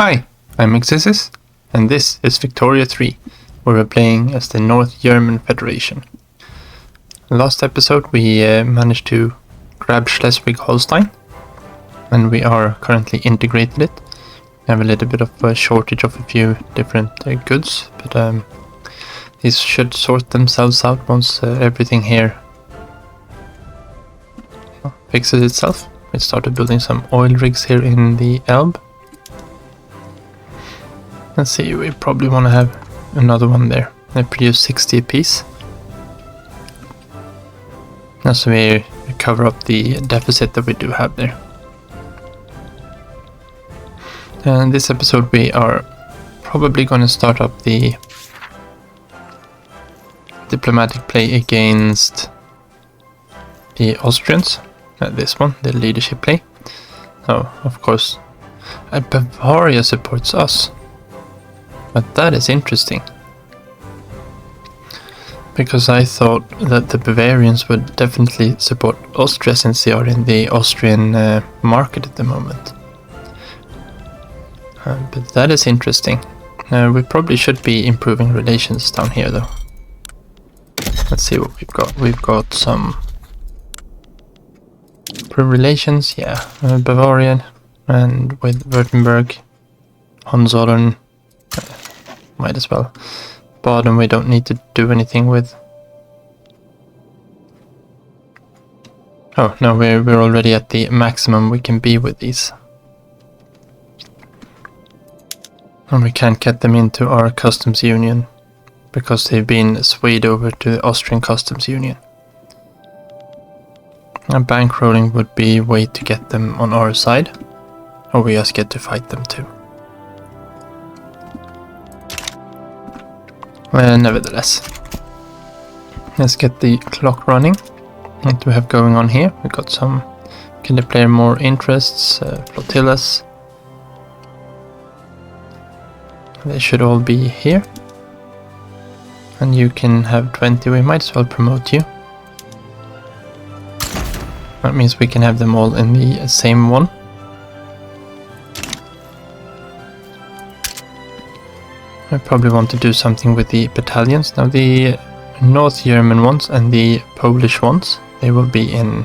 Hi, I'm Exisys, and this is Victoria 3, where we're playing as the North German Federation. Last episode we managed to grab Schleswig-Holstein, and we are currently integrated it. We have a little bit of a shortage of a few different goods, but these should sort themselves out once everything here fixes itself. We started building some oil rigs here in the Elbe. Let's see, we probably want to have another one there. They produce 60 apiece. Now so we cover up the deficit that we do have there. And this episode we are probably going to start up the diplomatic play against the Austrians. This one, the leadership play. So, of course, Bavaria supports us. But that is interesting. Because I thought that the Bavarians would definitely support Austria since they are in the Austrian market at the moment. But that is interesting. We probably should be improving relations down here though. Let's see what we've got. We've got some relations, yeah. Bavarian and with Württemberg, Hohenzollern. Might as well. Baden we don't need to do anything with. Oh no, we're already at the maximum we can be with these. And we can't get them into our customs union because they've been swayed over to the Austrian customs union. And bankrolling would be a way to get them on our side, or we just get to fight them too. Nevertheless, let's get the clock running. What do we have going on here? We got some. Can declare more interests, flotillas. They should all be here. And you can have 20. We might as well promote you. That means we can have them all in the same one. I probably want to do something with the battalions. Now the North German ones and the Polish ones, they will be in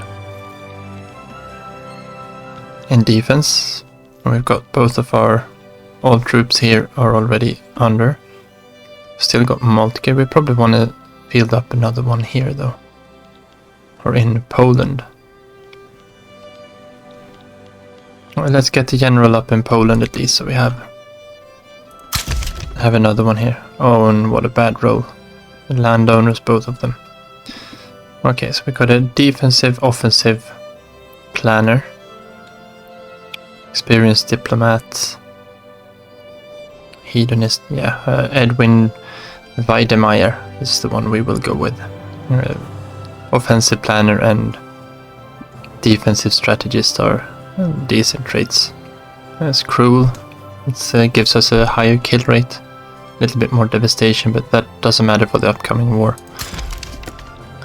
defense. We've got both of our all troops here are already under. Still got Moltke. We probably want to field up another one here though. Or in Poland. Well, let's get the general up in Poland at least so we have another one here. Oh, and what a bad roll. The landowners, both of them. Okay, so we got a defensive, offensive planner. Experienced diplomat. Hedonist, yeah. Edwin Weidemeyer is the one we will go with. Offensive planner and defensive strategist are decent traits. It's cruel. It gives us a higher kill rate. A little bit more devastation, but that doesn't matter for the upcoming war.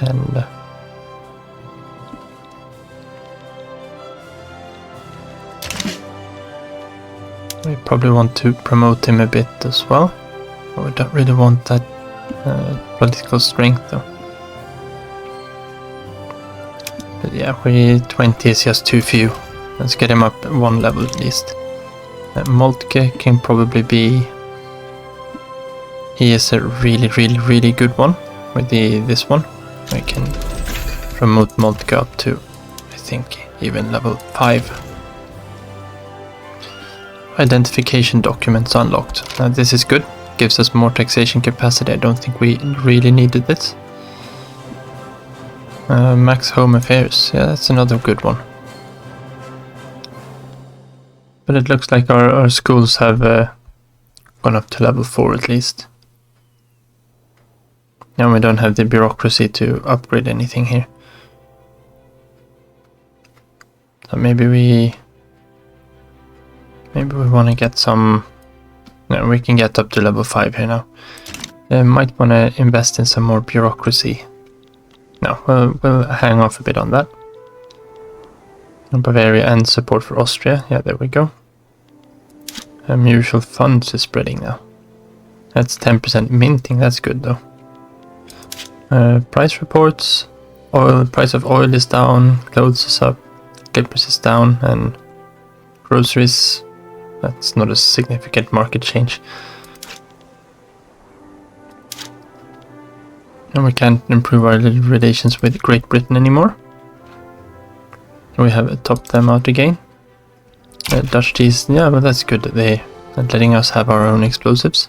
And we probably want to promote him a bit as well. But we don't really want that political strength though. But yeah, 20 is just too few. Let's get him up one level at least. Moltke can probably be. He is a really good one with this one. We can promote Moltke up to, I think, even level 5. Identification documents unlocked. Now this is good. Gives us more taxation capacity. I don't think we really needed this. Max Home Affairs. Yeah, that's another good one. But it looks like our schools have gone up to level 4 at least. And we don't have the bureaucracy to upgrade anything here. So maybe we want to get some. No, we can get up to level 5 here now. Might want to invest in some more bureaucracy. No, we'll hang off a bit on that. Bavaria and support for Austria. Yeah, there we go. Mutual funds is spreading now. That's 10% minting, that's good though. Price reports. Price of oil is down, clothes is up, clippers is down, and groceries, that's not a significant market change. And we can't improve our little relations with Great Britain anymore. We have topped them out again. Dutch cheese, yeah, but that's good that they're letting us have our own explosives.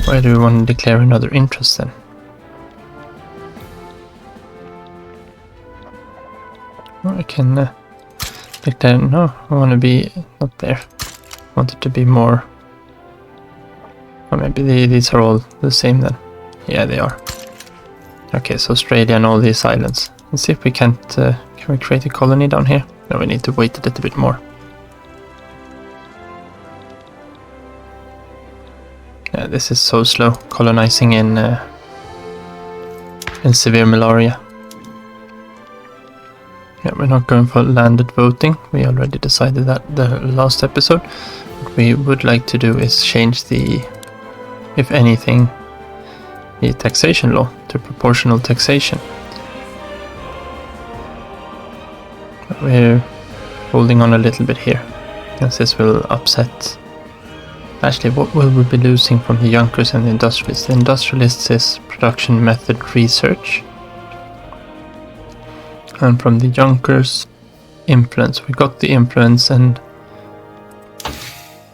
Why do we want to declare another interest then? I can declare, no, I want to be not there. I want it to be more, or maybe these are all the same then. Yeah, they are. Okay, so Australia and all these islands. Let's see if we can't, can we create a colony down here? No, we need to wait a little bit more. Yeah, this is so slow, colonizing in severe malaria. Yeah, we're not going for landed voting. We already decided that the last episode. What we would like to do is change the, if anything, the taxation law to proportional taxation. But we're holding on a little bit here, as this will upset. Actually, what will we be losing from the Junkers and the Industrialists? The Industrialists is production method research. And from the Junkers, influence. We got the influence, and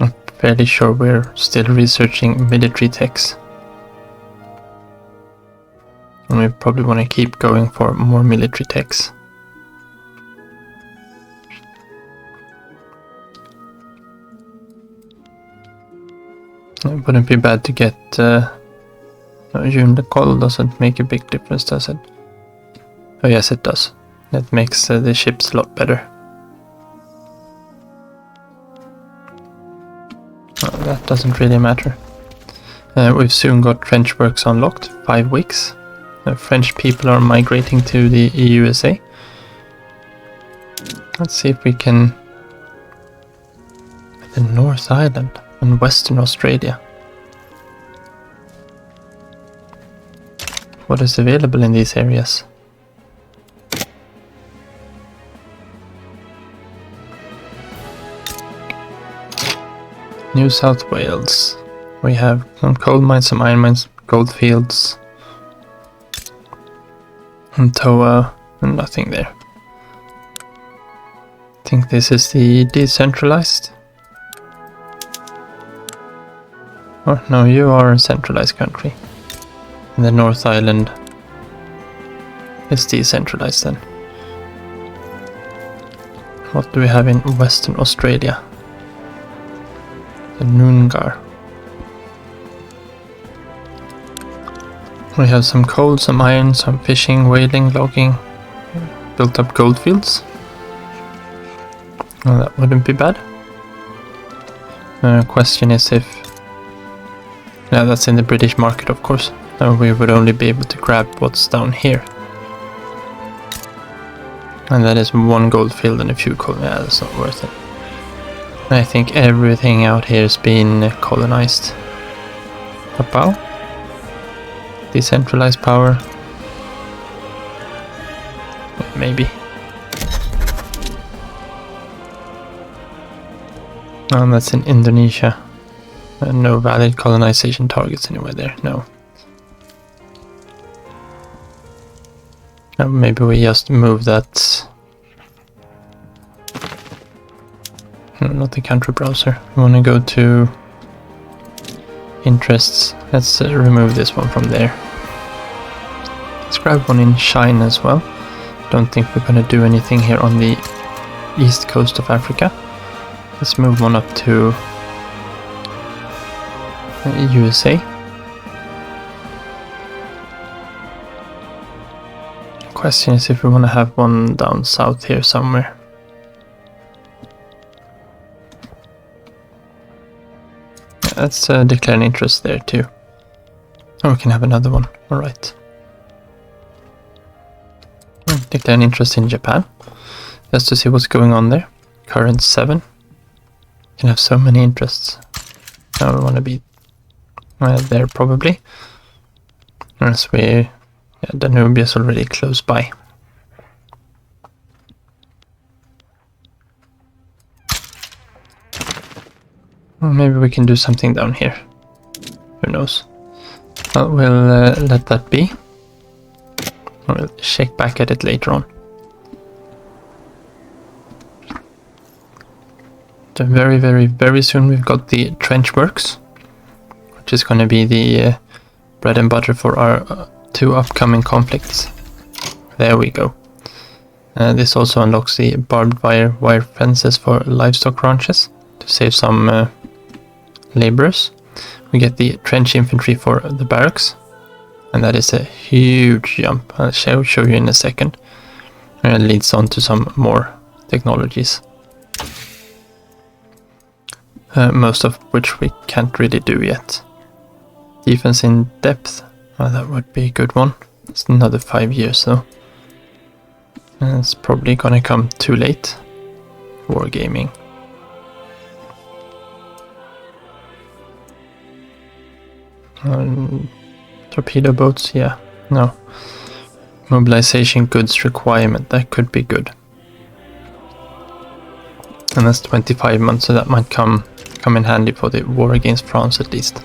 I'm fairly sure we're still researching military techs. And we probably want to keep going for more military techs. It wouldn't be bad to get the call doesn't make a big difference, does it? Oh yes, it does. That makes the ships a lot better. Oh, that doesn't really matter. We've soon got trench works unlocked, 5 weeks. French people are migrating to the EUSA. Let's see if we can... The North Island and Western Australia. What is available in these areas? New South Wales. We have some coal mines, some iron mines, gold fields, and Toa, and nothing there. I think this is the decentralized. Oh no, you are a centralized country. And the North Island is decentralized then. What do we have in Western Australia? The Noongar. We have some coal, some iron, some fishing, whaling, logging, built up gold fields. Well, that wouldn't be bad. Question is if... Yeah, that's in the British market, of course. We would only be able to grab what's down here. And that is 1 gold field and a few coal. Yeah, that's not worth it. I think everything out here has been colonized. Papau? Decentralized power? Maybe. And that's in Indonesia. No valid colonization targets anywhere there, no. Maybe we just move that. No, not the country browser. We want to go to interests. Let's remove this one from there. Let's grab one in Shine as well. Don't think we're going to do anything here on the east coast of Africa. Let's move one up to USA. Question is if we want to have one down south here somewhere. Yeah, let's declare an interest there too. Oh, we can have another one. Alright. Declare an interest in Japan. Just to see what's going on there. current 7. Can have so many interests. Now we want to be there probably. As we, Danube is already close by. Well, maybe we can do something down here. Who knows? Well, we'll let that be. We'll check back at it later on. So very, very, very soon we've got the trench works, which is going to be the bread and butter for our 2 upcoming conflicts. There we go. This also unlocks the barbed wire fences for livestock ranches to save some laborers. We get the trench infantry for the barracks, and that is a huge jump. I'll show you in a second. And it leads on to some more technologies. Most of which we can't really do yet. Defense in depth, that would be a good one. It's another 5 years though. And it's probably gonna come too late. Wargaming. Torpedo boats, yeah, no. Mobilization goods requirement, that could be good. And that's 25 months, so that might come in handy for the war against France at least.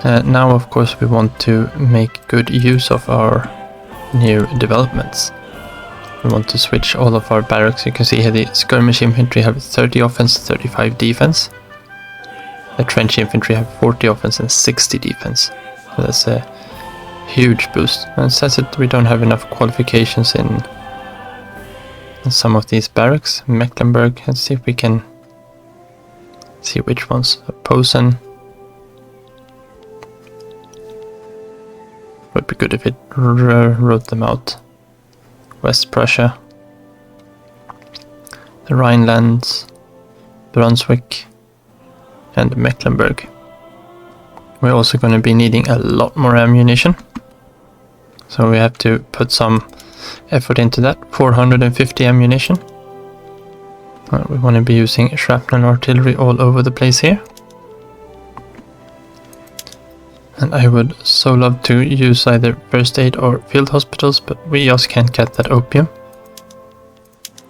Now of course we want to make good use of our new developments. We want to switch all of our barracks. You can see here the skirmish infantry have 30 offense, 35 defense. The trench infantry have 40 offense and 60 defense. So that's a huge boost. And it says that we don't have enough qualifications in some of these barracks. Mecklenburg, let's see if we can see which ones. Posen. Would be good if it wrote them out. West Prussia. The Rhinelands. Brunswick. And Mecklenburg. We're also going to be needing a lot more ammunition. So we have to put some effort into that. 450 ammunition. We want to be using shrapnel artillery all over the place here. And I would so love to use either first aid or field hospitals, but we just can't get that opium.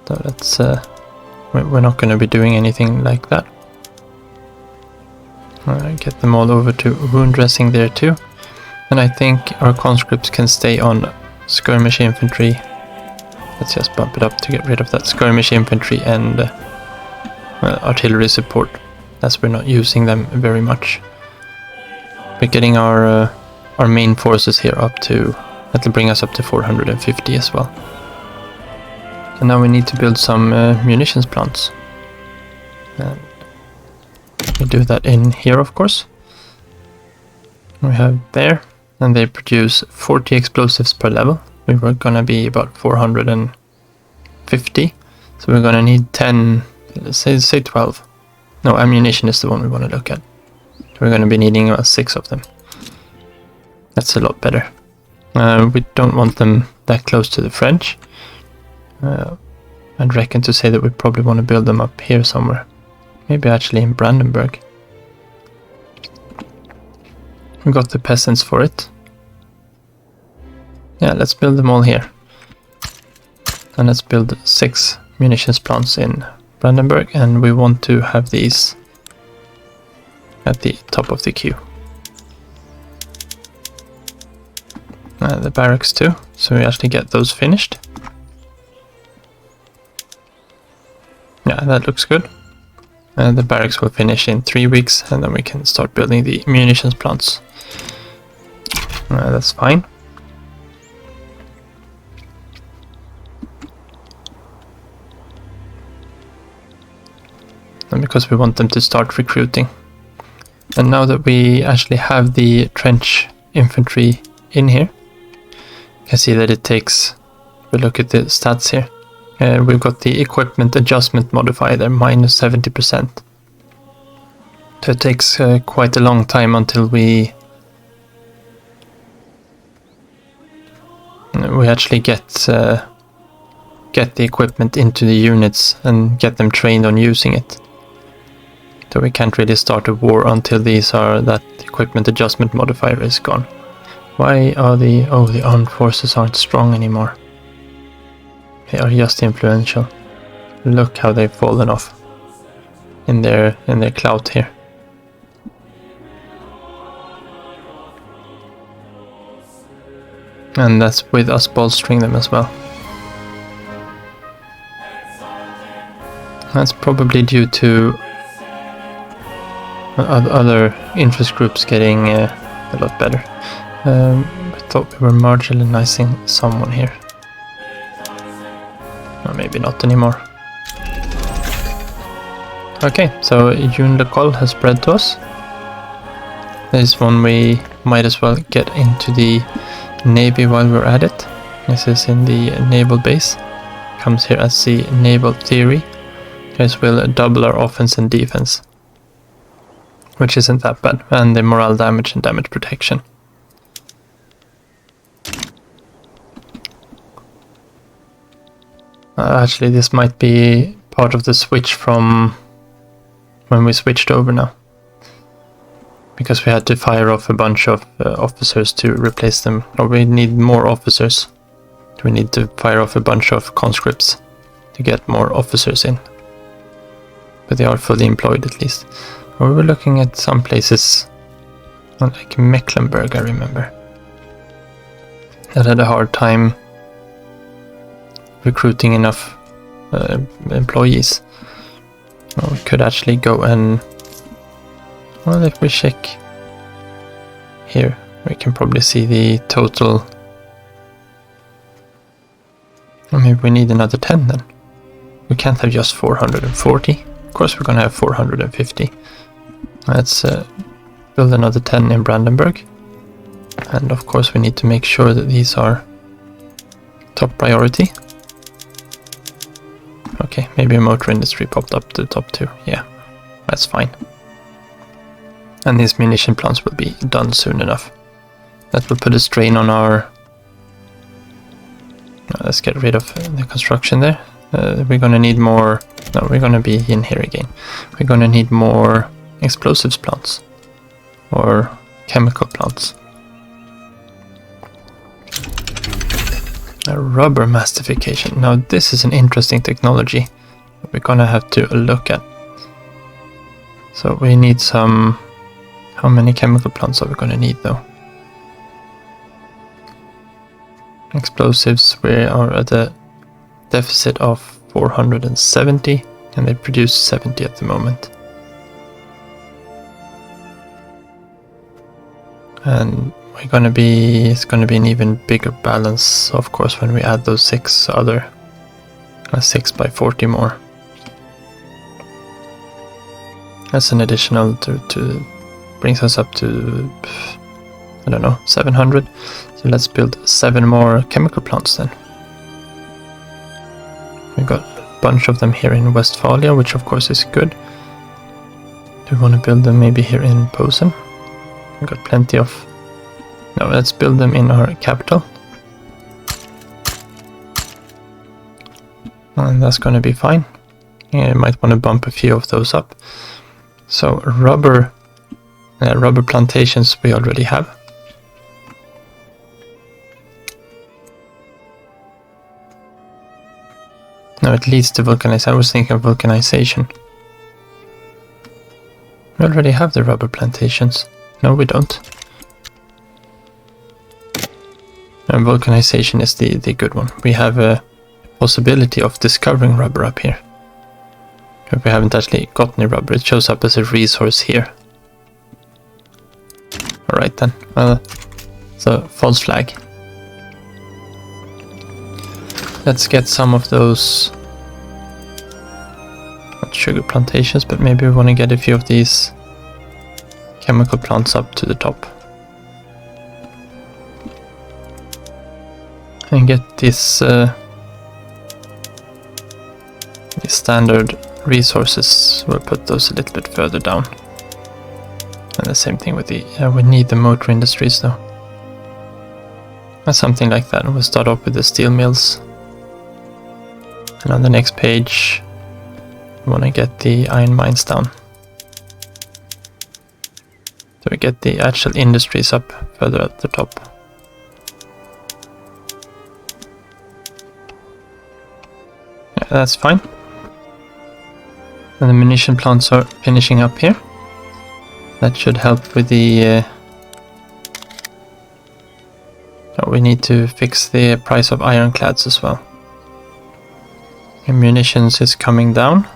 So that's we're not going to be doing anything like that. Get them all over to wound dressing there too. And I think our conscripts can stay on skirmish infantry. Let's just bump it up to get rid of that skirmish infantry and artillery support, as we're not using them very much. We're getting our main forces here up to, that'll bring us up to 450 as well. So now we need to build some munitions plants. And we do that in here, of course. We have there, and they produce 40 explosives per level. We were gonna be about 450, so we're gonna need 10, say 12. No, ammunition is the one we want to look at. We're gonna be needing about 6 of them. That's a lot better. We don't want them that close to the French. I'd reckon to say that we probably want to build them up here somewhere. Maybe actually in Brandenburg. We got the peasants for it. Yeah, let's build them all here. And let's build 6 munitions plants in Brandenburg, and we want to have these at the top of the queue. The barracks too, so we actually get those finished. Yeah, that looks good. The barracks will finish in 3 weeks, and then we can start building the munitions plants. That's fine. And because we want them to start recruiting. And now that we actually have the trench infantry in here, you can see that it takes, we look at the stats here. We've got the equipment adjustment modifier there, minus 70%. So it takes quite a long time until we actually get get the equipment into the units and get them trained on using it. So we can't really start a war until that equipment adjustment modifier is gone. Why are the armed forces aren't strong anymore? They are just influential. Look how they've fallen off in their clout here. And that's with us bolstering them as well. That's probably due to other interest groups getting a lot better. I thought we were marginalizing someone here. Or maybe not anymore. Okay, so Unlocol has spread to us. This one we might as well get into the Navy while we're at it. This is in the naval base. Comes here as the naval theory. This will double our offense and defense, which isn't that bad, and the morale damage and damage protection. Actually, this might be part of the switch from when we switched over now, because we had to fire off a bunch of officers to replace them, or we need more officers. We need to fire off a bunch of conscripts to get more officers in, but they are fully employed at least. We were looking at some places, like Mecklenburg, I remember, that had a hard time recruiting enough employees. Well, we could actually go and, well, if we check here, we can probably see the total. Well, maybe we need another 10 then. We can't have just 440. Of course we're gonna have 450. Let's build another 10 in Brandenburg. And of course we need to make sure that these are top priority. Okay, maybe motor industry popped up to the top 2. Yeah, that's fine. And these munition plants will be done soon enough. That will put a strain on our... let's get rid of the construction there. We're gonna need more... No, we're gonna be in here again. We're gonna need more explosives plants. Or chemical plants. A rubber mastification. Now this is an interesting technology that we're gonna have to look at. So we need some... How many chemical plants are we gonna need though? Explosives, we are at a deficit of 470 and they produce 70 at the moment. And it's gonna be an even bigger balance, of course, when we add those 6 other 6 by 40 more. That's an additional to brings us up to, I don't know, 700. So let's build 7 more chemical plants then. We got a bunch of them here in Westphalia, which of course is good. Do we want to build them maybe here in Posen? We got plenty of... No, let's build them in our capital. And that's going to be fine. Yeah, you might want to bump a few of those up. So rubber plantations we already have. No, it leads to vulcanization. I was thinking of vulcanization. We already have the rubber plantations. No, we don't. And vulcanization is the good one. We have a possibility of discovering rubber up here. But we haven't actually got any rubber. It shows up as a resource here. Alright then. Well, so false flag. Let's get some of those, not sugar plantations, but maybe we want to get a few of these chemical plants up to the top. And get this these standard resources. We'll put those a little bit further down. And the same thing with the, we need the motor industries though. Or something like that. We'll start off with the steel mills. And on the next page, we want to get the iron mines down. So we get the actual industries up further at the top. Yeah, that's fine. And the munition plants are finishing up here. That should help with the... we need to fix the price of ironclads as well. And munitions is coming down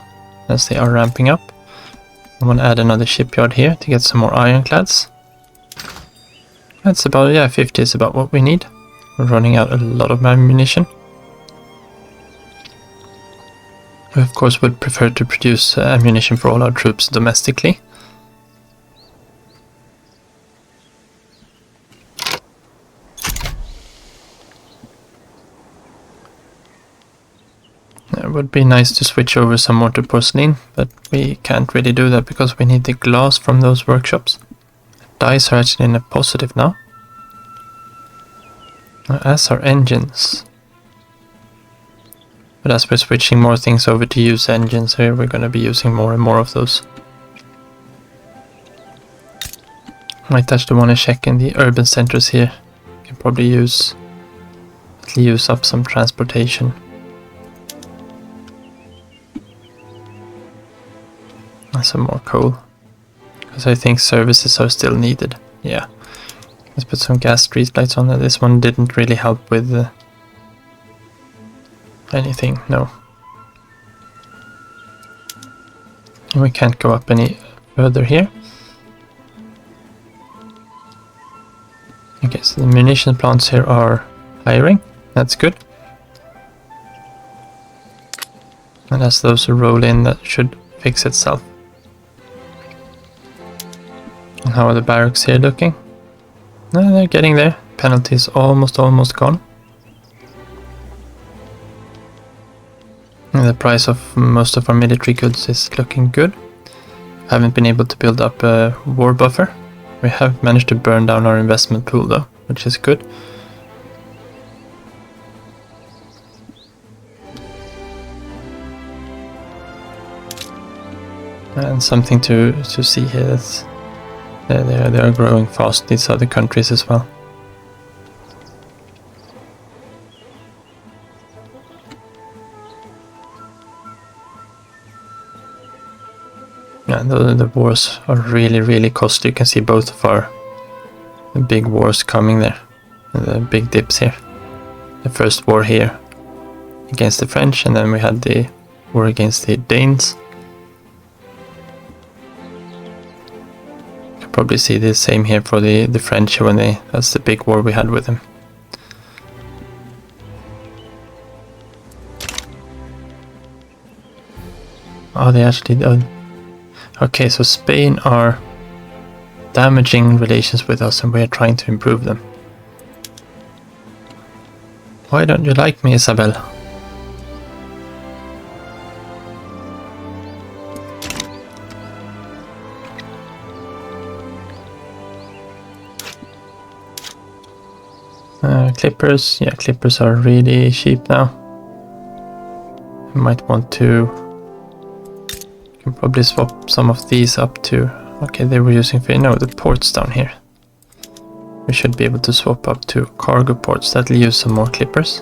as they are ramping up. I want to add another shipyard here to get some more ironclads. That's about, yeah, 50 is about what we need. We're running out a lot of ammunition. We of course would prefer to produce ammunition for all our troops domestically. It would be nice to switch over some more to porcelain, but we can't really do that because we need the glass from those workshops. Dice are actually in a positive now. As are engines. But as we're switching more things over to use engines here, we're going to be using more and more of those. Might actually want to check in the urban centers here. Can probably use up some transportation. And some more coal. Because I think services are still needed. Yeah. Let's put some gas streetlights on there. This one didn't really help with anything, no. And we can't go up any further here. Okay, so the munition plants here are hiring. That's good. And as those roll in, that should fix itself. And how are the barracks here looking? No, they're getting there. Penalty is almost gone. And the price of most of our military goods is looking good. Haven't been able to build up a war buffer. We have managed to burn down our investment pool though, which is good. And something to see here is they are growing fast, these other countries as well. Yeah, the wars are really costly. You can see both of our big wars coming there. The big dips here. The first war here against the French, and then we had the war against the Danes. You can probably see the same here for the French when that's the big war we had with them. Oh, they actually... Okay, so Spain are damaging relations with us and we are trying to improve them. Why don't you like me, Isabel? Clippers, yeah, clippers are really cheap now. You might want to... Can probably swap some of these up to... Okay, they were using for... No, the ports down here. We should be able to swap up to cargo ports. That'll use some more clippers.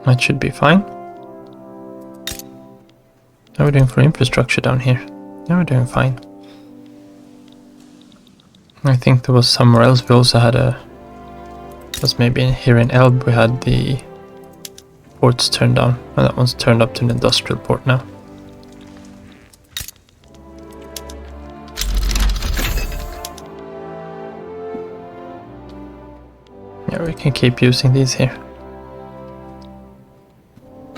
That should be fine. How are we doing for infrastructure down here? Yeah, we're doing fine. I think there was somewhere else we also had a... Was maybe here in Elb we had the ports turned down. And that one's turned up to an industrial port now. Yeah, we can keep using these here.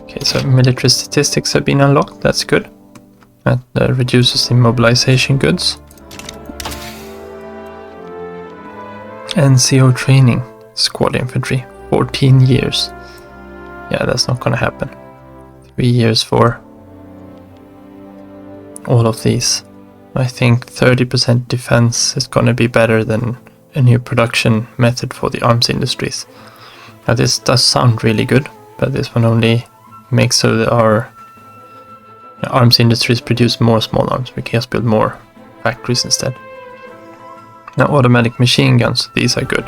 Okay, so military statistics have been unlocked. That's good. That reduces the mobilization goods. NCO training, squad infantry, 14 years. Yeah, that's not gonna happen. 3 years for all of these. I think 30% defense is gonna be better than a new production method for the arms industries. Now this does sound really good, but this one only makes so that our arms industries produce more small arms. We can just build more factories instead. Now automatic machine guns, these are good.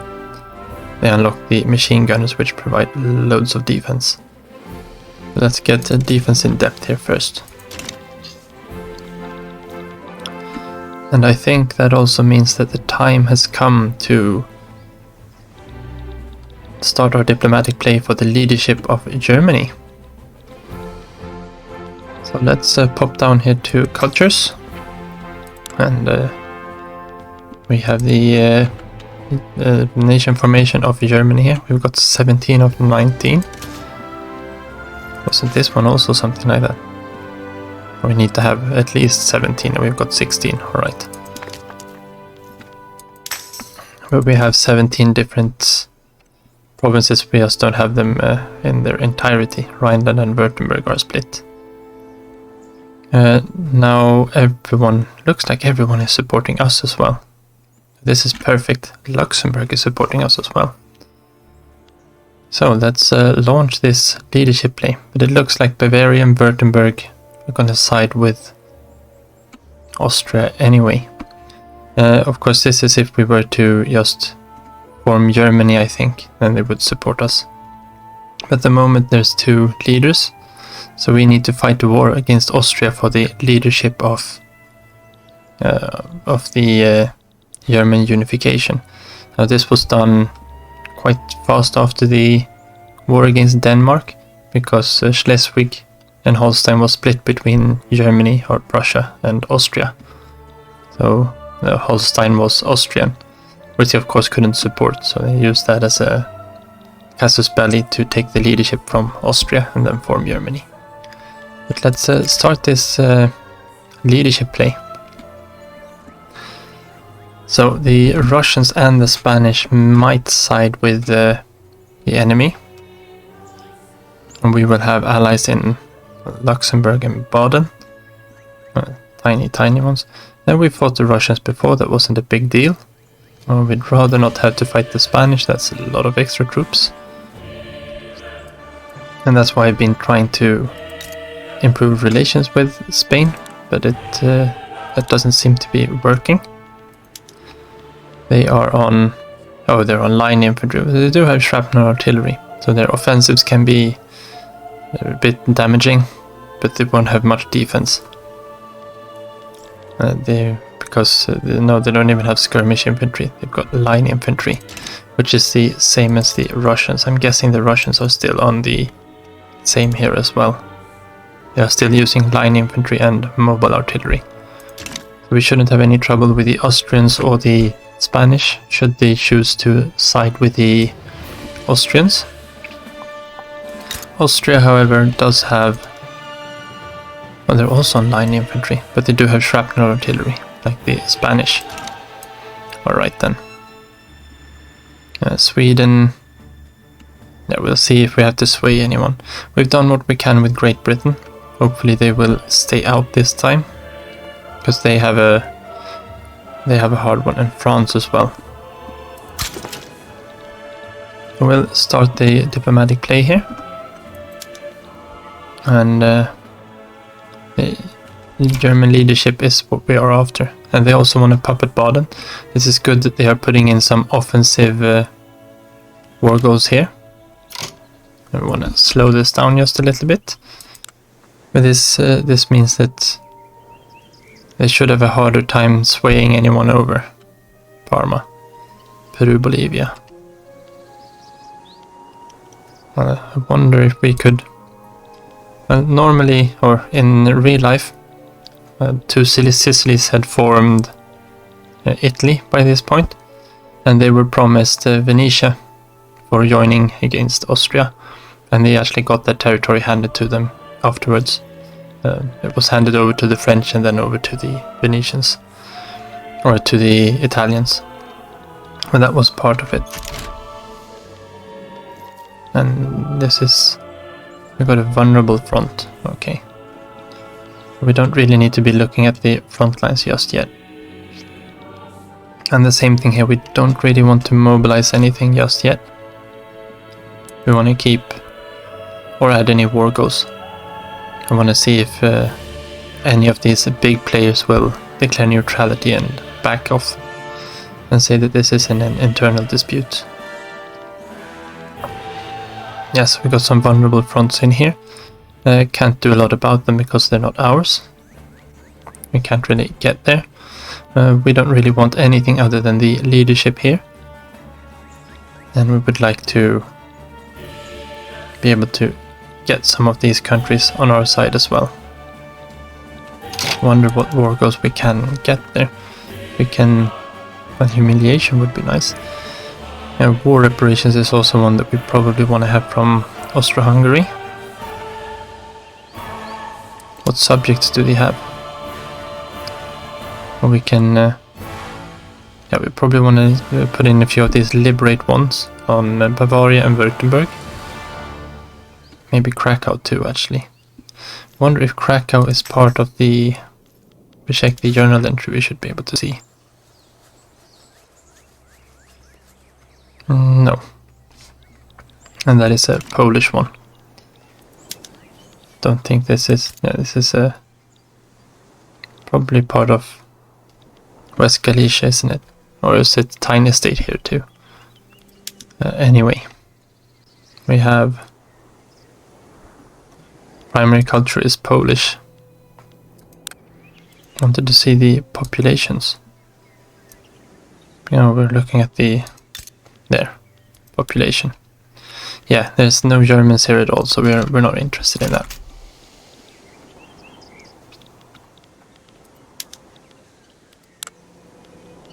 They unlock the machine gunners which provide loads of defense. Let's get defense in depth here first. And I think that also means that the time has come to start our diplomatic play for the leadership of Germany. So let's pop down here to cultures. And we have the nation formation of Germany here. We've got 17 of 19. Wasn't this one also something like that? We need to have at least 17 and we've got 16, alright. But we have 17 different provinces, we just don't have them in their entirety. Rhineland and Württemberg are split. Now everyone, looks like everyone is supporting us as well. This is perfect. Luxembourg is supporting us as well. So let's launch this leadership play. But it looks like Bavaria and Württemberg are going to side with Austria anyway. Of course, this is if we were to just form Germany, I think, then they would support us. But at the moment there's two leaders, so we need to fight a war against Austria for the leadership of the German unification. Now this was done quite fast after the war against Denmark, because Schleswig and Holstein was split between Germany or Prussia and Austria. So Holstein was Austrian, which they of course couldn't support, so they used that as a casus belli to take the leadership from Austria and then form Germany. But let's start this leadership play. So the Russians and the Spanish might side with the enemy, and we will have allies in Luxembourg and Baden, tiny ones. Then we fought the Russians before, that wasn't a big deal. We'd rather not have to fight the Spanish, that's a lot of extra troops. And that's why I've been trying to improve relations with Spain, but that doesn't seem to be working. They are on, they're on line infantry. They do have shrapnel artillery, so their offensives can be a bit damaging, but they won't have much defense. Because they don't even have skirmish infantry. They've got line infantry, which is the same as the Russians. I'm guessing the Russians are still on the same here as well. They are still using line infantry and mobile artillery. So we shouldn't have any trouble with the Austrians or the Spanish, should they choose to side with the Austrians. Austria, however, does have... Well, they're also on line infantry, but they do have shrapnel artillery, like the Spanish. Alright then. Sweden... Yeah, we'll see if we have to sway anyone. We've done what we can with Great Britain. Hopefully they will stay out this time, because they have a hard one, and France as well. We'll start the diplomatic play here. And the German leadership is what we are after. And they also want to puppet Baden. This is good that they are putting in some offensive war goals here. I want to slow this down just a little bit. But this means that they should have a harder time swaying anyone over. Parma, Peru, Bolivia. I wonder if we could... normally, or in real life, two Sicilies had formed Italy by this point, and they were promised Venetia for joining against Austria, and they actually got that territory handed to them afterwards. It was handed over to the French and then over to the Venetians, or to the Italians, and that was part of it. And this is... we've got a vulnerable front, okay. We don't really need to be looking at the front lines just yet. And the same thing here, we don't really want to mobilize anything just yet. we want to keep or add any war goals. I want to see if any of these big players will declare neutrality and back off and say that this is an internal dispute. Yes, we got some vulnerable fronts in here. Can't do a lot about them because they're not ours. We can't really get there. We don't really want anything other than the leadership here. And we would like to be able to get some of these countries on our side as well. Wonder what war goals we can get there. We can... well, humiliation would be nice. War reparations is also one that we probably want to have from Austro-Hungary. What subjects do they have? Well, we can... yeah, we probably want to put in a few of these liberate ones on Bavaria and Württemberg. Maybe Krakow too, actually. Wonder if Krakow is part of the... we check the journal entry, we should be able to see. No. And that is a Polish one. Don't think this is... yeah, this is a... probably part of West Galicia, isn't it? Or is it a tiny state here too? Anyway. We have... primary culture is Polish. Wanted to see the populations. You know, we're looking at the... there. Population. Yeah, there's no Germans here at all, so we're not interested in that.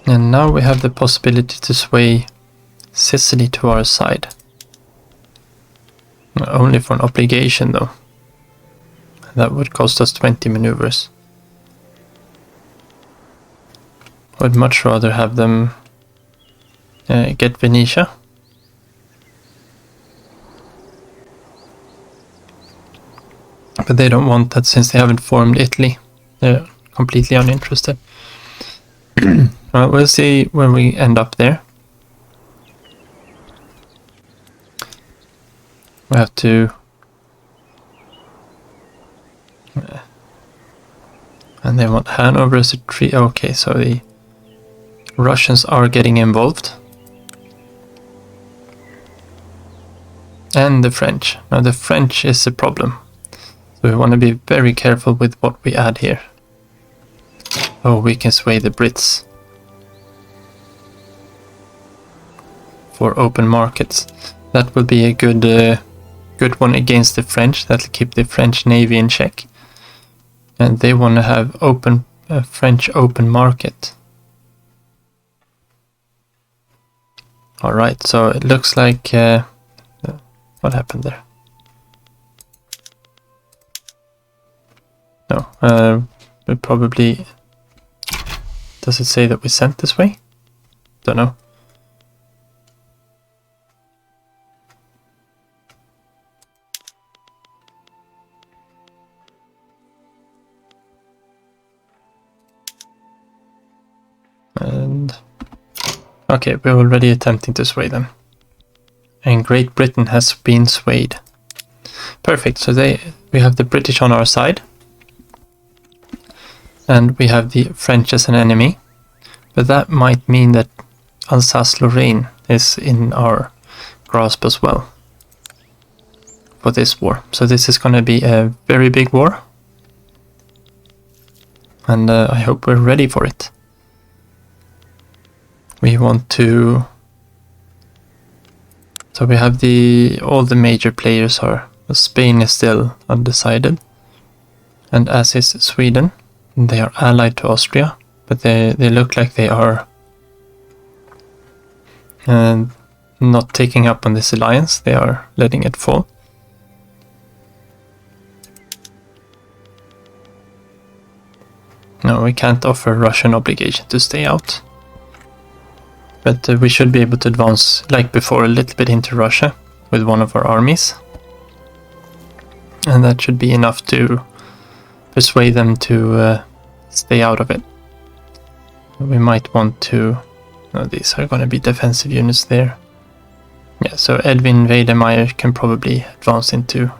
And now we have the possibility to sway Sicily to our side. Only for an obligation though. That would cost us 20 maneuvers. I would much rather have them get Venetia. But they don't want that since they haven't formed Italy. They're completely uninterested. We'll see where we end up there. We have to... and they want Hanover as a tree. Okay, so the Russians are getting involved. And the French. Now the French is a problem. So we want to be very careful with what we add here. Oh, we can sway the Brits. For open markets. That will be a good one against the French. That'll keep the French Navy in check. And they want to have French open market. Alright, so it looks like... what happened there? No, we probably... does it say that we sent this way? Don't know. And okay, we're already attempting to sway them. And Great Britain has been swayed. Perfect, so we have the British on our side. And we have the French as an enemy. But that might mean that Alsace-Lorraine is in our grasp as well. For this war. So this is going to be a very big war. And I hope we're ready for it. We want to... so we have all the major players are... Spain is still undecided. And as is Sweden. They are allied to Austria. But they look like they are... not taking up on this alliance. They are letting it fall. No, we can't offer Russian obligation to stay out. But we should be able to advance, like before, a little bit into Russia with one of our armies. And that should be enough to persuade them to stay out of it. We might want to... no, these are going to be defensive units there. Yeah, so Edwin Wedemeyer can probably advance into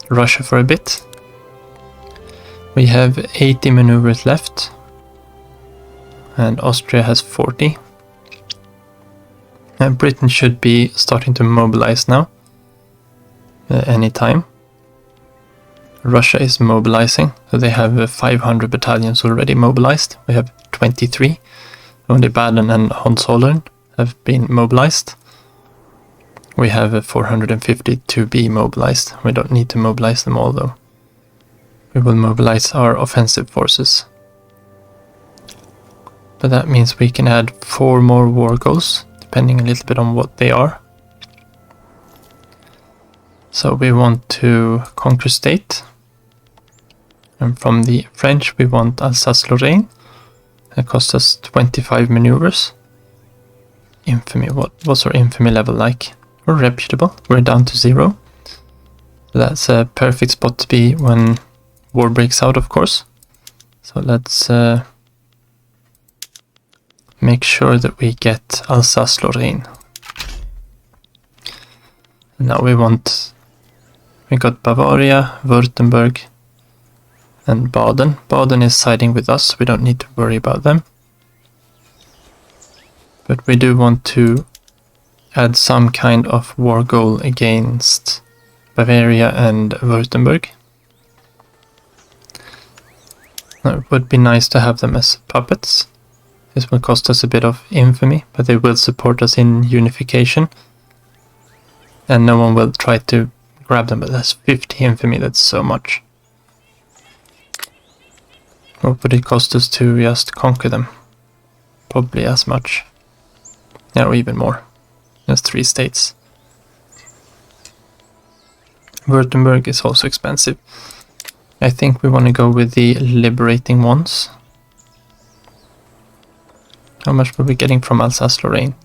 Russia for a bit. We have 80 maneuvers left, and Austria has 40. And Britain should be starting to mobilize now, anytime. Russia is mobilizing, so they have 500 battalions already mobilized. We have 23. Only Baden and Hohenzollern have been mobilized. We have 450 to be mobilized. We don't need to mobilize them all though. We will mobilize our offensive forces. But that means we can add 4 more war goals, depending a little bit on what they are. So we want to conquer state. And from the French we want Alsace-Lorraine. That costs us 25 maneuvers. Infamy, what's our infamy level like? We're reputable, we're down to 0. So that's a perfect spot to be when war breaks out, of course. So let's make sure that we get Alsace-Lorraine. Now we got Bavaria, Württemberg, and Baden. Baden is siding with us, we don't need to worry about them. But we do want to add some kind of war goal against Bavaria and Württemberg. It would be nice to have them as puppets. This will cost us a bit of infamy, but they will support us in unification. And no one will try to grab them, but that's 50 infamy, that's so much. What would it cost us to just conquer them? Probably as much. Yeah, or even more. That's 3 states. Württemberg is also expensive. I think we want to go with the liberating ones. How much were we getting from Alsace-Lorraine?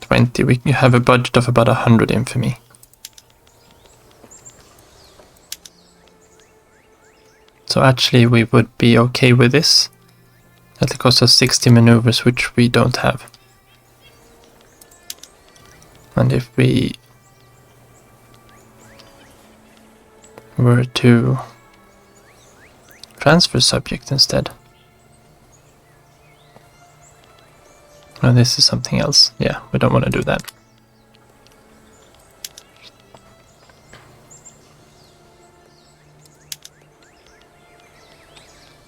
20. We have a budget of about 100 infamy. So actually we would be okay with this. That'll cost us 60 maneuvers, which we don't have. And if we were to transfer subject instead. No, this is something else. Yeah, we don't want to do that.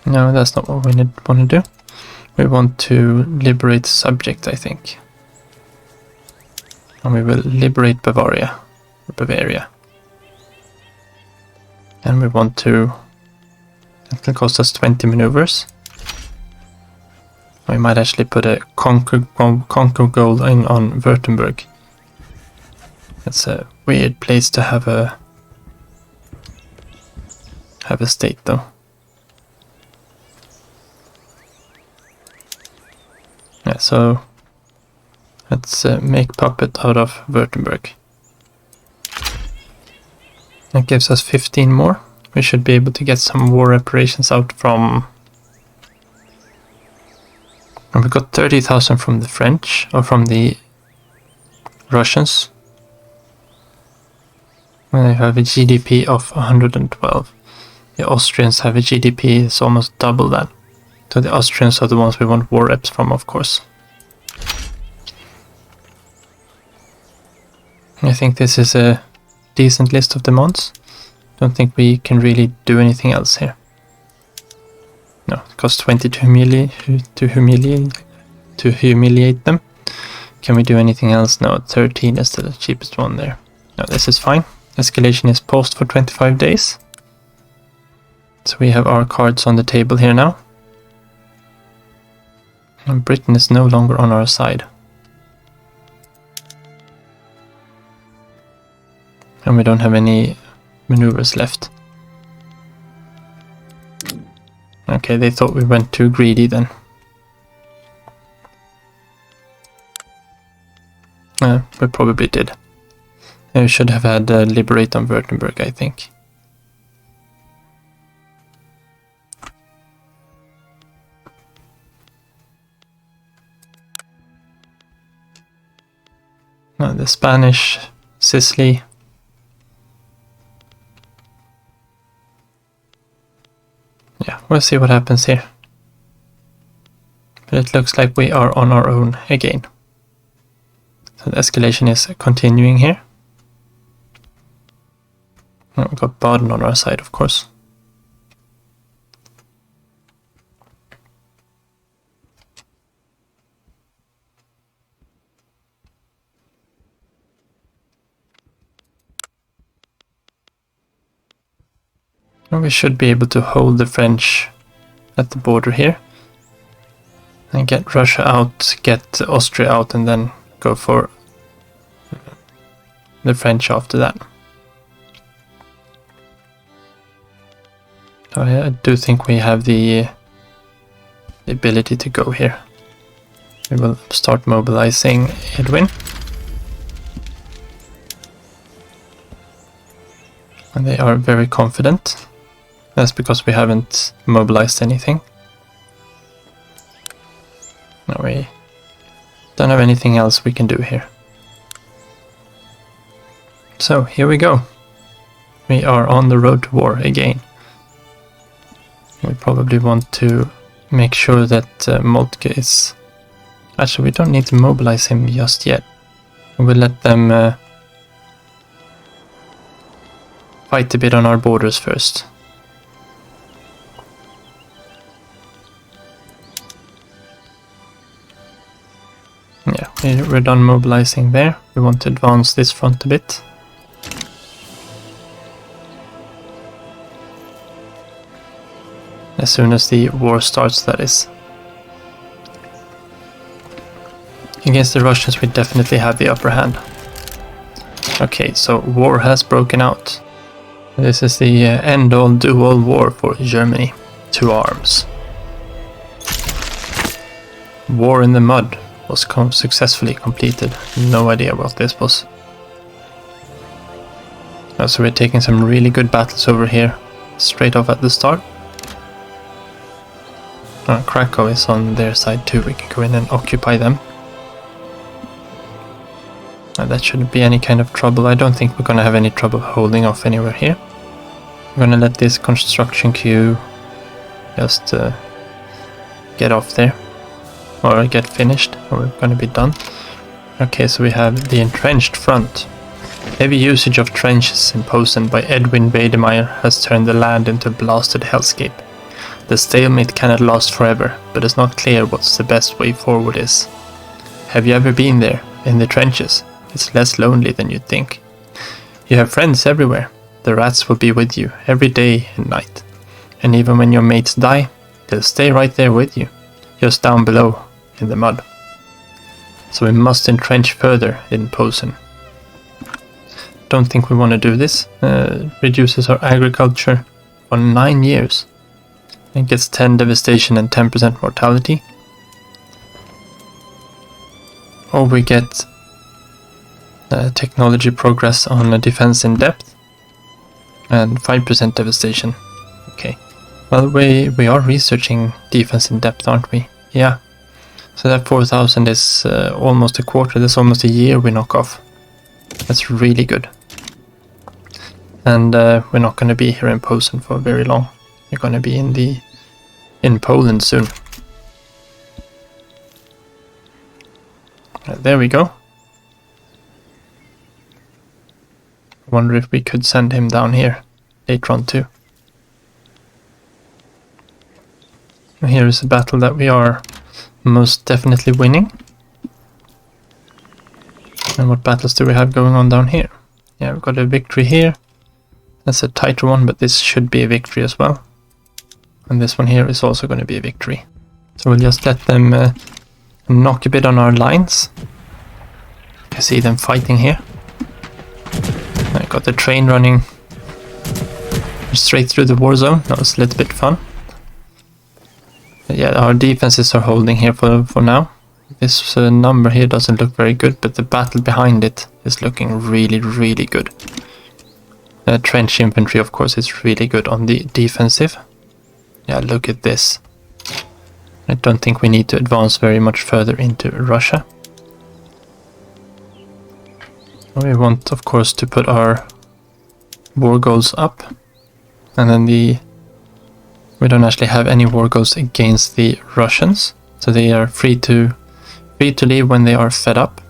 No, that's not what we want to do. We want to liberate subject, I think. And we will liberate Bavaria. And we want to... That will cost us 20 maneuvers. We might actually put a conquer goal in on Württemberg. That's a weird place to have a state though. Yeah, so let's make puppet out of Württemberg. That gives us 15 more. We should be able to get some war reparations out from... And we got 30,000 from the French, or from the Russians. And they have a GDP of 112. The Austrians have a GDP that's almost double that. So the Austrians are the ones we want war reps from, of course. I think this is a decent list of demands. Don't think we can really do anything else here. No, it costs 20 to humiliate them. Can we do anything else? No, 13 is the cheapest one there. No, this is fine. Escalation is paused for 25 days. So we have our cards on the table here now. And Britain is no longer on our side. And we don't have any maneuvers left. Okay, they thought we went too greedy then. We probably did. We should have had liberate on Württemberg, I think. The Spanish, Sicily. Yeah, we'll see what happens here. But it looks like we are on our own again. So the escalation is continuing here. Oh, we got Baden on our side, of course. And we should be able to hold the French at the border here. And get Russia out, get Austria out, and then go for the French after that. So I do think we have the ability to go here. We will start mobilizing Edwin. And they are very confident. That's because we haven't mobilized anything. No, we don't have anything else we can do here. So here we go. We are on the road to war again. We probably want to make sure that Moltke is... Actually, we don't need to mobilize him just yet. We'll let them fight a bit on our borders first. Yeah, we're done mobilizing there. We want to advance this front a bit. As soon as the war starts, that is. Against the Russians we definitely have the upper hand. Okay, so war has broken out. This is the end-all do-all war for Germany. To arms. War in the mud was successfully completed. No idea what this was. So we're taking some really good battles over here, straight off at the start. Krakow is on their side too, we can go in and occupy them. That shouldn't be any kind of trouble. I don't think we're going to have any trouble holding off anywhere here. We're going to let this construction queue just get off there. Or get finished, or we're going to be done. Okay, so we have the entrenched front. Heavy usage of trenches in Posen by Edwin Wedemeyer has turned the land into a blasted hellscape. The stalemate cannot last forever, but it's not clear what's the best way forward is. Have you ever been there, in the trenches? It's less lonely than you'd think. You have friends everywhere. The rats will be with you every day and night. And even when your mates die, they'll stay right there with you, just down below, in the mud. So we must entrench further in Posen. Don't think we want to do this. Reduces our agriculture for 9 years. It gets 10 devastation and 10% mortality. Or we get technology progress on defense in depth and 5% devastation. Okay. Well, we are researching defense in depth, aren't we? Yeah. So that 4,000 is almost a quarter. That's almost a year we knock off. That's really good. And we're not going to be here in Posen for very long. We're going to be in Poland soon. There we go. I wonder if we could send him down here later on too. And here is a battle that we are most definitely winning. And what battles do we have going on down here? Yeah, we've got a victory here. That's a tighter one, but this should be a victory as well. And this one here is also going to be a victory. So we'll just let them knock a bit on our lines. I see them fighting here. I got the train running straight through the war zone. That was a little bit fun. But yeah, our defenses are holding here for now. This number here doesn't look very good, but the battle behind it is looking really, really good. Trench infantry, of course, is really good on the defensive. Yeah, look at this. I don't think we need to advance very much further into Russia. We want, of course, to put our war goals up. And then we don't actually have any war goals against the Russians. So they are free to leave when they are fed up.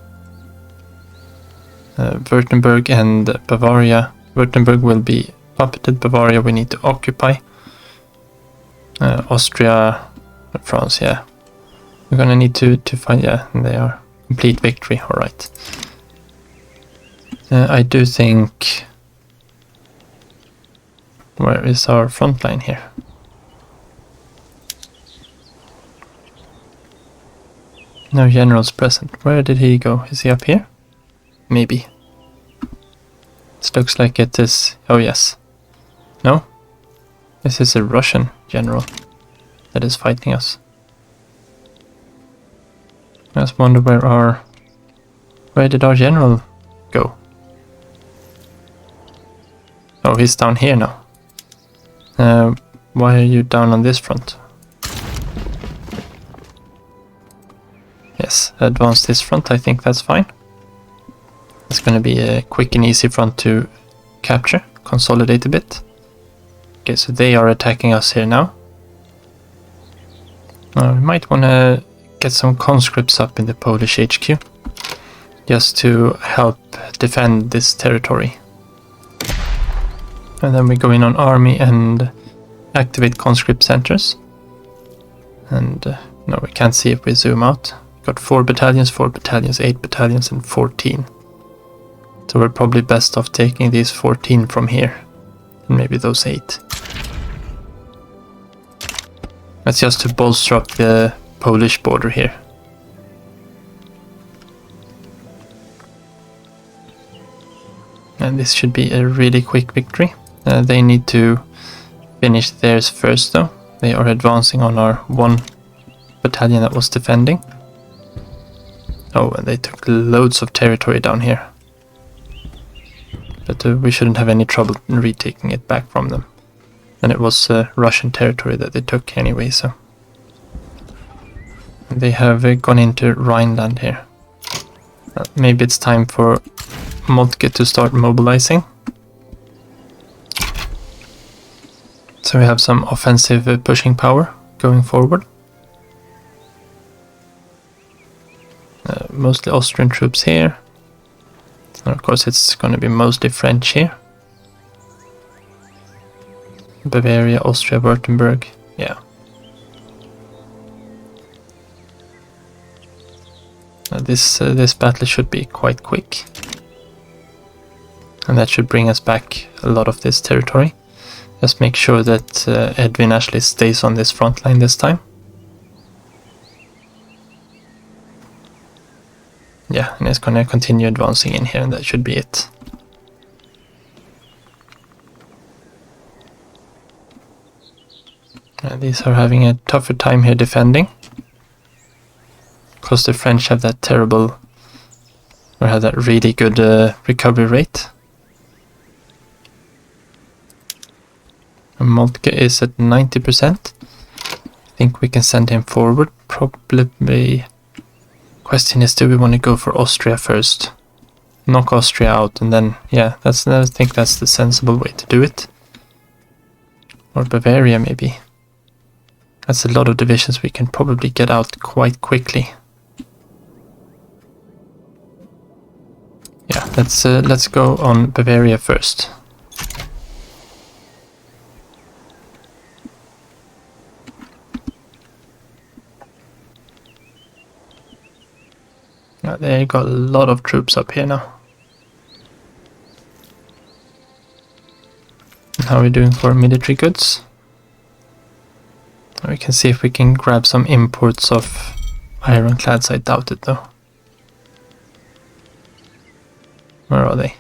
Württemberg and Bavaria. Württemberg will be puppeted. Bavaria we need to occupy. Austria, France, yeah. We're gonna need to find, yeah, they are complete victory, alright. I do think... Where is our front line here? No generals present. Where did he go? Is he up here? Maybe. This looks like it is... Oh yes. No? This is a Russian general that is fighting us. I just wonder where did our general go? Oh, he's down here now. Why are you down on this front? Yes, advance this front, I think that's fine. It's gonna be a quick and easy front to capture, consolidate a bit. Okay, so they are attacking us here now. We might want to get some conscripts up in the Polish HQ, just to help defend this territory. And then we go in on army and activate conscript centers. And no, we can't see if we zoom out. Got 4 battalions, 8 battalions, and 14. So we're probably best off taking these 14 from here. And maybe those 8. That's just to bolster up the Polish border here. And this should be a really quick victory. They need to finish theirs first though. They are advancing on our 1 battalion that was defending. Oh, and they took loads of territory down here. But we shouldn't have any trouble in retaking it back from them. And it was Russian territory that they took anyway, so... They have gone into Rhineland here. Maybe it's time for Moltke to start mobilizing. So we have some offensive pushing power going forward. Mostly Austrian troops here. And of course it's going to be mostly French here. Bavaria, Austria, Württemberg, yeah. This battle should be quite quick. And that should bring us back a lot of this territory. Just make sure that Edwin actually stays on this front line this time. Yeah, and it's gonna continue advancing in here, and that should be it. These are having a tougher time here defending. Because the French have that terrible, or have that really good recovery rate. And Moltke is at 90%. I think we can send him forward. Probably. Question is, do we want to go for Austria first? Knock Austria out, and then, yeah, I think that's the sensible way to do it. Or Bavaria, maybe. That's a lot of divisions we can probably get out quite quickly. Yeah, let's go on Bavaria first. They got a lot of troops up here now. How are we doing for military goods? We can see if we can grab some imports of ironclads. I doubt it though. Where are they?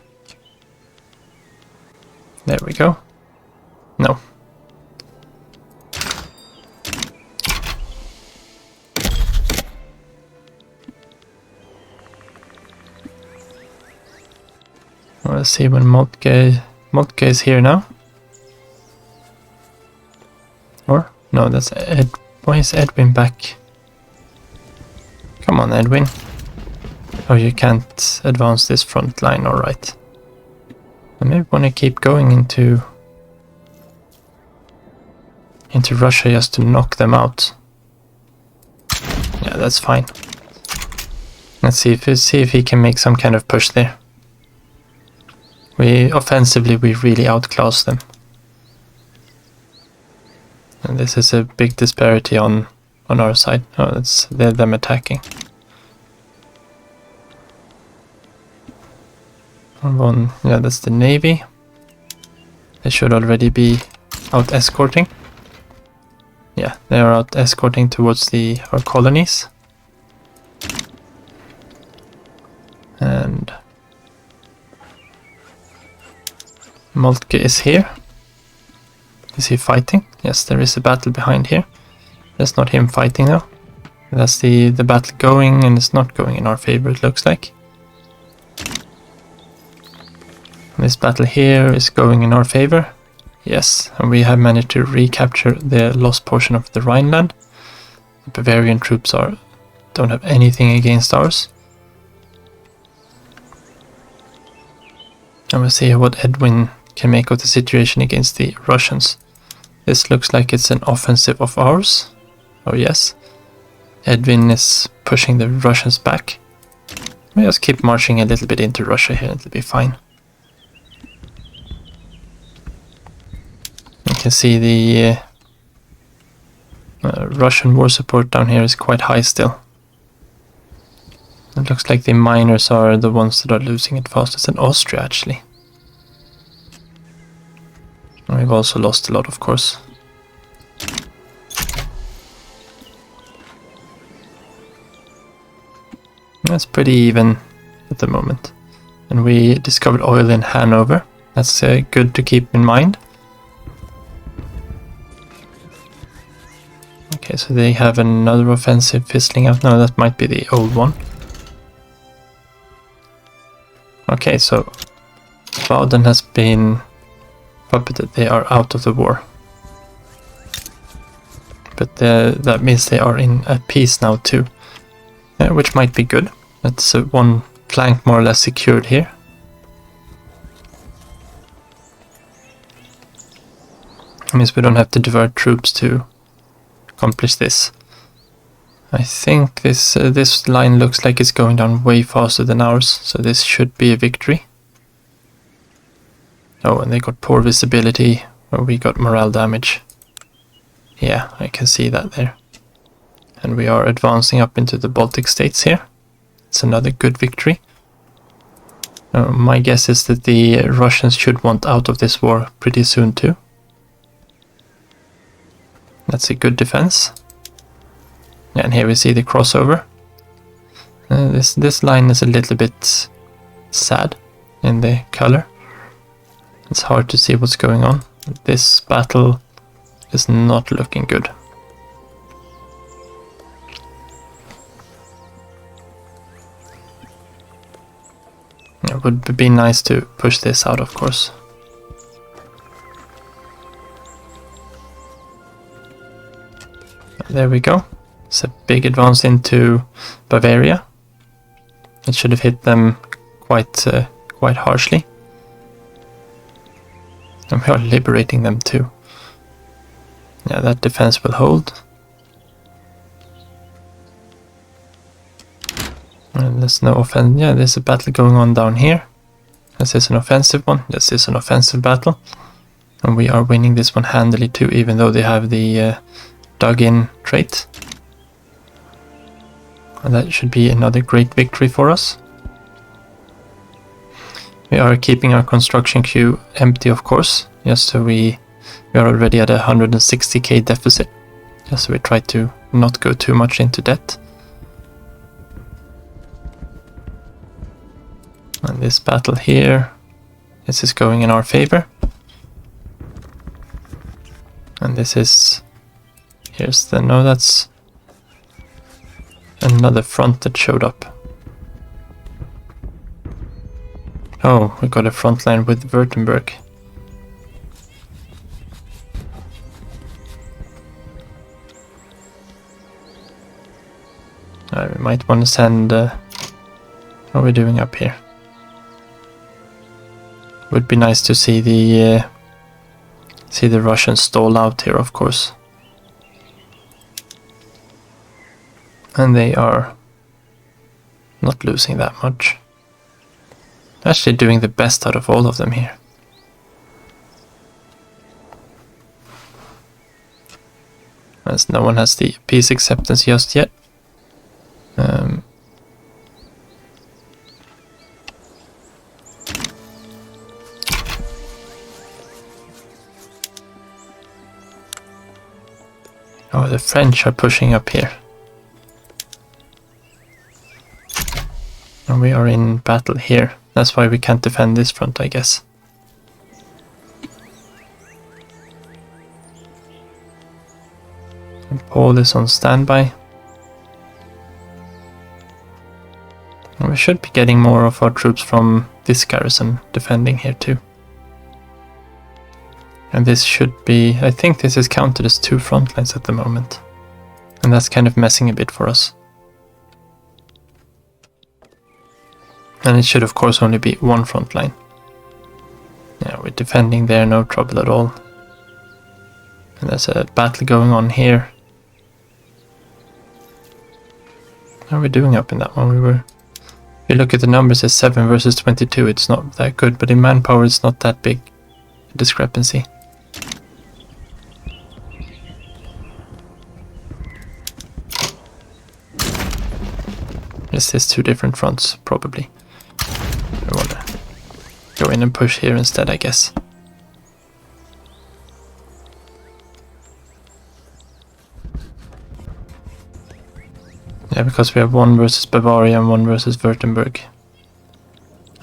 There we go. No. Let's see when Moltke is here now. Or no, that's Why is Edwin back? Come on, Edwin. Oh, you can't advance this front line, alright. I maybe want to keep going into Russia just to knock them out. Yeah, that's fine. Let's see if he can make some kind of push there. Offensively, we really outclass them. And this is a big disparity on our side. Oh, that's them attacking. Yeah, that's the Navy. They should already be out escorting. Yeah, they are out escorting towards our colonies. And Moltke is here. Is he fighting? Yes, there is a battle behind here. That's not him fighting though. That's the battle going, and it's not going in our favor, it looks like. This battle here is going in our favor. Yes, and we have managed to recapture the lost portion of the Rhineland. The Bavarian troops don't have anything against ours. And we'll see what Edwin can make of the situation against the Russians. This looks like it's an offensive of ours. Oh yes. Edwin is pushing the Russians back. We'll just keep marching a little bit into Russia here, it'll be fine. You can see the Russian war support down here is quite high still. It looks like the miners are the ones that are losing it fastest, in Austria actually. And we've also lost a lot, of course. That's pretty even at the moment. And we discovered oil in Hanover. That's good to keep in mind. Okay, so they have another offensive fizzling out. No, that might be the old one. Okay, so Baden has been puppeted. They are out of the war. But that means they are at peace now too. Which might be good. That's one flank more or less secured here. That means we don't have to divert troops to accomplish this. I think this line looks like it's going down way faster than ours, so this should be a victory. Oh, and they got poor visibility, or we got morale damage. Yeah, I can see that there. And we are advancing up into the Baltic states here. It's another good victory. My guess is that the Russians should want out of this war pretty soon too. That's a good defense. And here we see the crossover. This line is a little bit sad in the color. It's hard to see what's going on. This battle is not looking good. It would be nice to push this out, of course. There we go. It's a big advance into Bavaria. It should have hit them quite harshly. And we are liberating them too. Yeah, that defense will hold. And there's no offense. Yeah, there's a battle going on down here. This is an offensive one. This is an offensive battle. And we are winning this one handily too, even though they have the dug-in trait. And that should be another great victory for us. We are keeping our construction queue empty, of course, just so we are already at a 160k deficit. Just so we try to not go too much into debt. And this battle here, this is going in our favor. And this is, no, that's another front that showed up. Oh, we got a front line with Württemberg. We might want to send What are we doing up here? Would be nice to see the Russians stall out here, of course. And they are not losing that much. Actually doing the best out of all of them here. As no one has the peace acceptance just yet. Oh, the French are pushing up here. And we are in battle here. That's why we can't defend this front, I guess. And Paul is on standby. And we should be getting more of our troops from this garrison defending here too. And this should be, I think this is counted as 2 front lines at the moment. And that's kind of messing a bit for us. And it should of course only be 1 front line. Yeah, we're defending there, no trouble at all. And there's a battle going on here. How are we doing up in that one? If you look at the numbers, it's 7 versus 22, it's not that good, but in manpower it's not that big a discrepancy. Is this 2 different fronts? Probably. I want to go in and push here instead, I guess. Yeah, because we have 1 versus Bavaria and 1 versus Württemberg.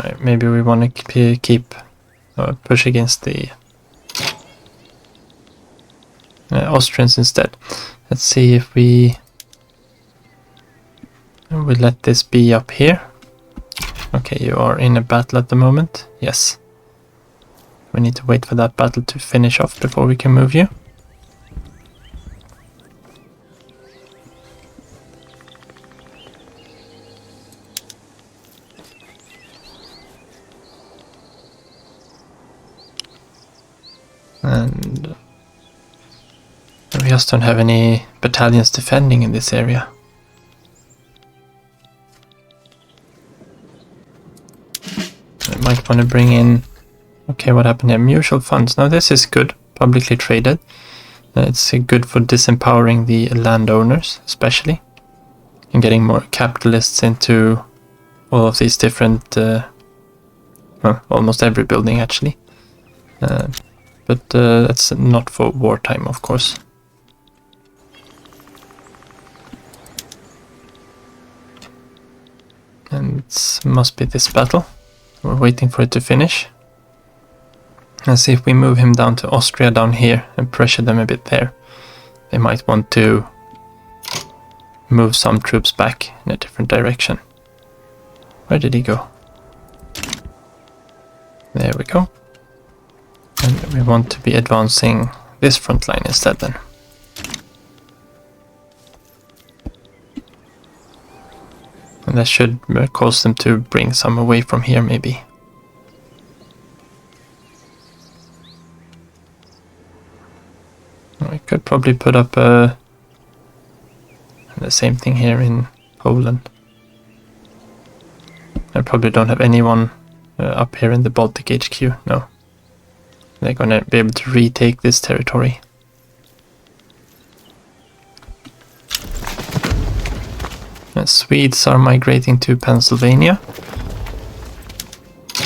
Right, maybe we want to keep push against the Austrians instead. Let's see if we let this be up here. Okay, you are in a battle at the moment. Yes. We need to wait for that battle to finish off before we can move you. And we just don't have any battalions defending in this area. I might want to bring in... Okay, what happened here? Mutual funds. Now this is good, publicly traded. It's good for disempowering the landowners, especially. And getting more capitalists into all of these different... well, almost every building, actually. But that's not for wartime, of course. And it must be this battle. We're waiting for it to finish. Let's see if we move him down to Austria down here and pressure them a bit there. They might want to move some troops back in a different direction. Where did he go? There we go. And we want to be advancing this front line instead then. And that should cause them to bring some away from here maybe. We could probably put up the same thing here in Poland. I probably don't have anyone up here in the Baltic HQ, no. They're gonna be able to retake this territory. The Swedes are migrating to Pennsylvania.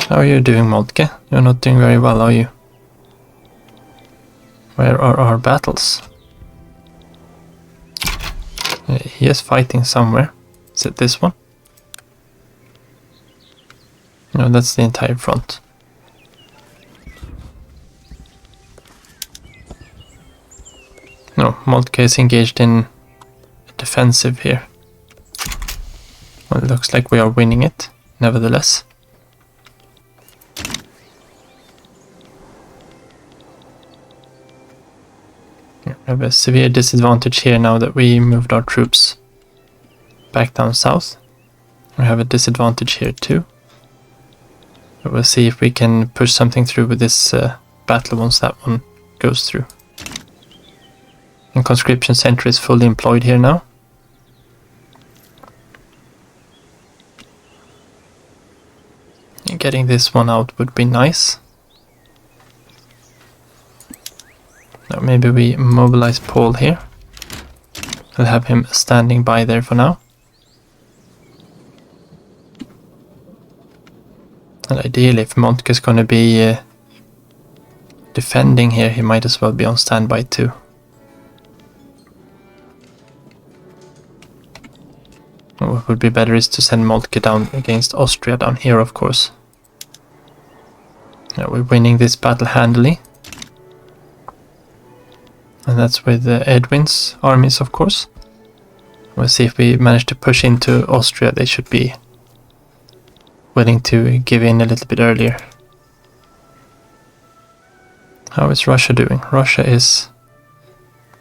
How are you doing, Moltke? You're not doing very well, are you? Where are our battles? He is fighting somewhere. Is it this one? No, that's the entire front. No, Moltke is engaged in defensive here. Well, it looks like we are winning it, nevertheless. We have a severe disadvantage here now that we moved our troops back down south. We have a disadvantage here too. We'll see if we can push something through with this battle once that one goes through. And conscription center is fully employed here now. And getting this one out would be nice. Now maybe we mobilize Paul here. I'll have him standing by there for now. And ideally, if Montke is going to be defending here, he might as well be on standby too. What would be better is to send Moltke down against Austria down here, of course. Now we're winning this battle handily. And that's with Edwin's armies, of course. We'll see if we manage to push into Austria. They should be willing to give in a little bit earlier. How is Russia doing? Russia is...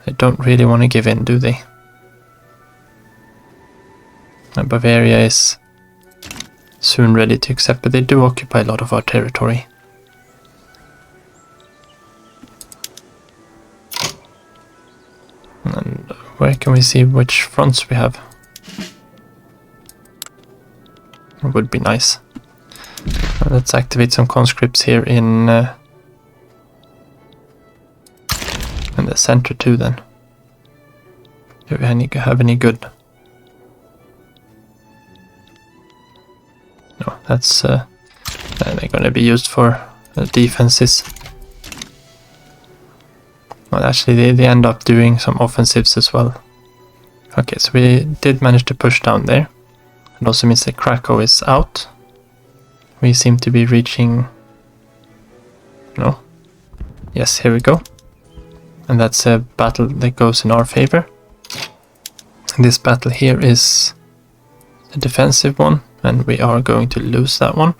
They don't really want to give in, do they? And Bavaria is soon ready to accept, but they do occupy a lot of our territory. And where can we see which fronts we have? It would be nice. Let's activate some conscripts here in the center too then. Do we have any good? No, that's they're going to be used for defenses. Well, actually they end up doing some offensives as well. Okay, so we did manage to push down there. It also means that Krakow is out. We seem to be reaching... No. Yes, here we go. And that's a battle that goes in our favor. This battle here is a defensive one, and we are going to lose that one.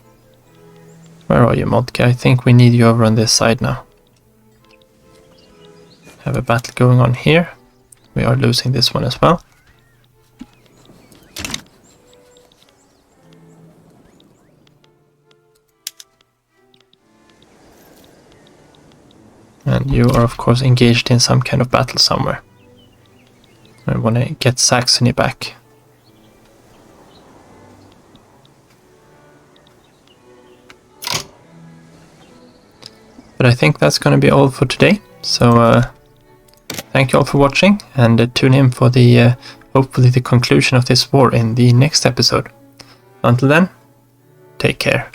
Where are you, Modke? I think we need you over on this side now. Have a battle going on here. We are losing this one as well. And you are of course engaged in some kind of battle somewhere. I want to get Saxony back. But I think that's going to be all for today. So thank you all for watching, and tune in for the hopefully the conclusion of this war in the next episode. Until then, take care.